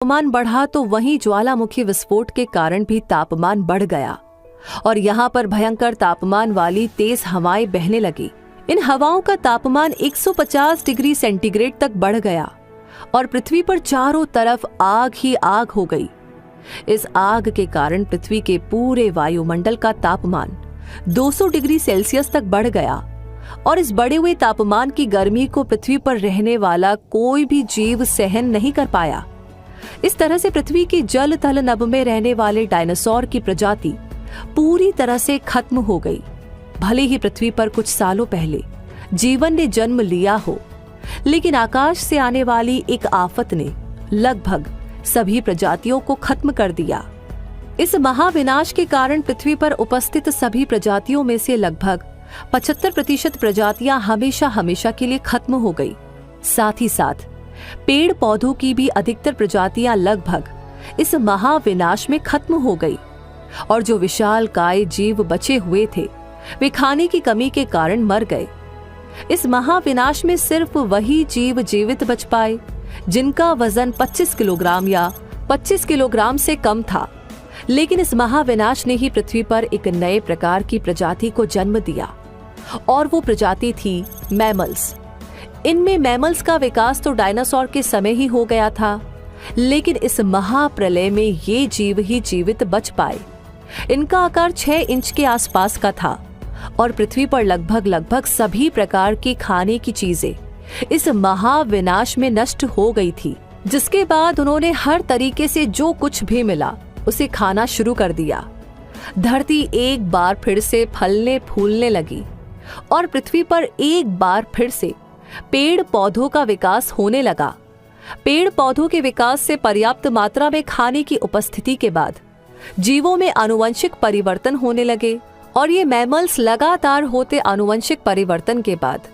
तापमान बढ़ा तो वहीं ज्वालामुखी विस्फोट के कारण भी तापमान बढ़ गया और यहाँ पर भयंकर तापमान वाली तेज हवाएं बहने लगी। इन हवाओं का तापमान 150 डिग्री सेंटीग्रेड तक बढ़ गया और पृथ्वी पर चारों तरफ आग ही आग हो गई। इस आग के कारण पृथ्वी के पूरे वायुमंडल का तापमान 200 डिग्री सेल्सियस तक बढ़ गया और इस बढ़े हुए तापमान की गर्मी को पृथ्वी पर रहने वाला कोई भी जीव सहन नहीं कर पाया। इस तरह से पृथ्वी की जल थल नभ में रहने वाले डायनासोर की प्रजाति पूरी तरह से खत्म हो गई। भले ही पृथ्वी पर कुछ सालों पहले जीवन ने जन्म लिया हो, लेकिन आकाश से आने वाली एक आफत ने लगभग सभी प्रजातियों को खत्म कर दिया। इस महाविनाश के कारण पृथ्वी पर उपस्थित सभी प्रजातियों में से लगभग 75% प्रजातियां हमेशा हमेशा के लिए खत्म हो गई। साथ ही साथ पेड़ पौधों की भी अधिकतर प्रजातियां लगभग इस महाविनाश में खत्म हो गई और जो विशालकाय जीव बचे हुए थे वे खाने की कमी के कारण मर गए। इस महाविनाश में सिर्फ वही जीव जीवित बच पाए जिनका वजन 25 किलोग्राम या 25 किलोग्राम से कम था। लेकिन इस महाविनाश ने ही पृथ्वी पर एक नए प्रकार की प्रजाति को जन्म दिया और वो प्रजाति थी मैमल्स। इनमें मैमल्स का विकास तो डायनासोर के समय ही हो गया था, लेकिन इस महाप्रलय में ये जीव ही जीवित बच पाए। इनका आकार 6 इंच के आसपास का था और पृथ्वी पर लगभग सभी प्रकार की खाने की चीजें इस महाविनाश में नष्ट हो गई थी, जिसके बाद उन्होंने हर तरीके से जो कुछ भी मिला उसे खाना शुरू कर दिया। धरती एक बार फिर से फलने फूलने लगी और पृथ्वी पर एक बार फिर से पेड़ पौधों का विकास होने लगा। पेड़ पौधों के विकास से पर्याप्त मात्रा में खाने की उपस्थिति के बाद जीवों में आनुवंशिक परिवर्तन होने लगे और ये मैमल्स लगातार होते आनुवंशिक परिवर्तन के बाद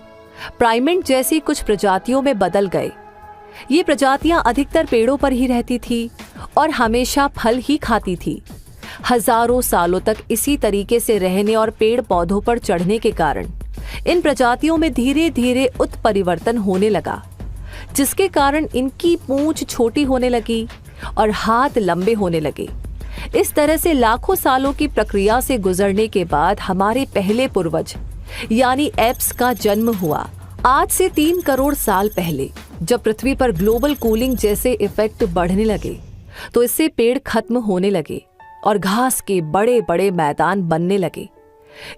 प्राइमेट जैसी कुछ प्रजातियों में बदल गए। ये प्रजातियां अधिकतर पेड़ों पर ही रहती थी और हमेशा फल ही खाती थी। हजारों सालों तक इसी तरीके से रहने और पेड़ पौधों पर चढ़ने के कारण इन प्रजातियों में धीरे धीरे उत्परिवर्तन होने लगा, जिसके कारण इनकी पूंछ छोटी होने लगी और हाथ लंबे होने लगे। इस तरह से लाखों सालों की प्रक्रिया से गुजरने के बाद हमारे पहले पूर्वज यानी एप्स का जन्म हुआ। आज से 3 करोड़ साल पहले जब पृथ्वी पर ग्लोबल कूलिंग जैसे इफेक्ट बढ़ने लगे तो इससे पेड़ खत्म होने लगे और घास के बड़े बड़े मैदान बनने लगे।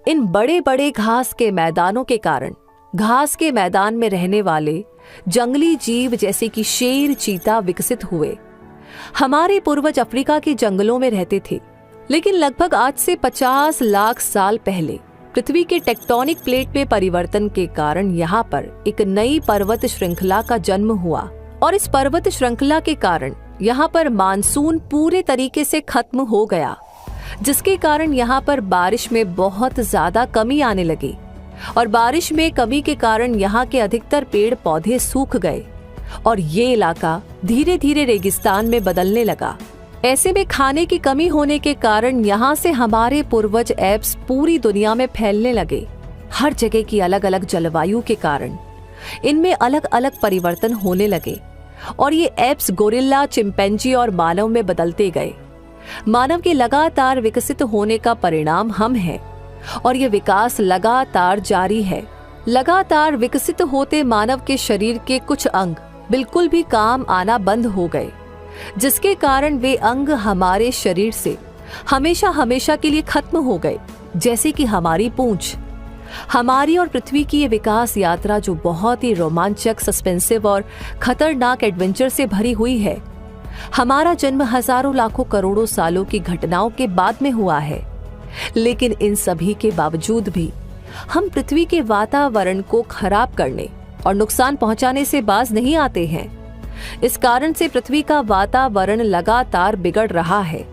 इन बड़े बड़े घास के मैदानों के कारण घास के मैदान में रहने वाले जंगली जीव जैसे कि शेर, चीता विकसित हुए। हमारे पूर्वज अफ्रीका के जंगलों में रहते थे, लेकिन लगभग आज से 50 लाख साल पहले पृथ्वी के टेक्टोनिक प्लेट में परिवर्तन के कारण यहाँ पर एक नई पर्वत श्रृंखला का जन्म हुआ और इस पर्वत श्रृंखला के कारण यहाँ पर मानसून पूरे तरीके से खत्म हो गया, जिसके कारण यहाँ पर बारिश में बहुत ज्यादा कमी आने लगी और बारिश में कमी के कारण यहाँ के अधिकतर पेड़ पौधे सूख गए और ये इलाका धीरे धीरे रेगिस्तान में बदलने लगा। ऐसे में खाने की कमी होने के कारण यहाँ से हमारे पूर्वज एप्स पूरी दुनिया में फैलने लगे। हर जगह की अलग अलग जलवायु के कारण इनमें अलग अलग परिवर्तन होने लगे और ये एप्स गोरिल्ला, चिंपैंजी और मानव में बदलते गए। मानव के लगातार विकसित होने का परिणाम हम हैं और ये विकास लगातार जारी है। लगातार विकसित होते मानव के शरीर के कुछ अंग बिल्कुल भी काम आना बंद हो गए, जिसके कारण वे अंग हमारे शरीर से हमेशा हमेशा के लिए खत्म हो गए, जैसे कि हमारी पूंछ। हमारी और पृथ्वी की ये विकास यात्रा जो बहुत ही रोमांचक, सस्पेंसिव और खतरनाक एडवेंचर से भरी हुई है। हमारा जन्म हजारों लाखों करोड़ों सालों की घटनाओं के बाद में हुआ है, लेकिन इन सभी के बावजूद भी हम पृथ्वी के वातावरण को खराब करने और नुकसान पहुंचाने से बाज नहीं आते हैं। इस कारण से पृथ्वी का वातावरण लगातार बिगड़ रहा है।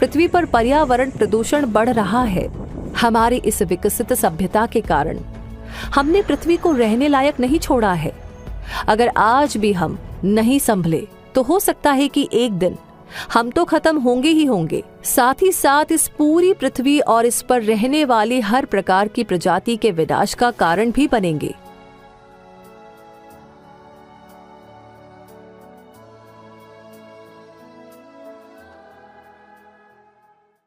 पृथ्वी पर पर्यावरण प्रदूषण बढ़ रहा है। हमारी इस विकसित सभ्यता के कारण हमने पृथ्वी को रहने लायक नहीं छोड़ा है। अगर आज भी हम नहीं संभले तो हो सकता है कि एक दिन हम तो खत्म होंगे ही होंगे, साथ ही साथ इस पूरी पृथ्वी और इस पर रहने वाली हर प्रकार की प्रजाति के विनाश का कारण भी बनेंगे।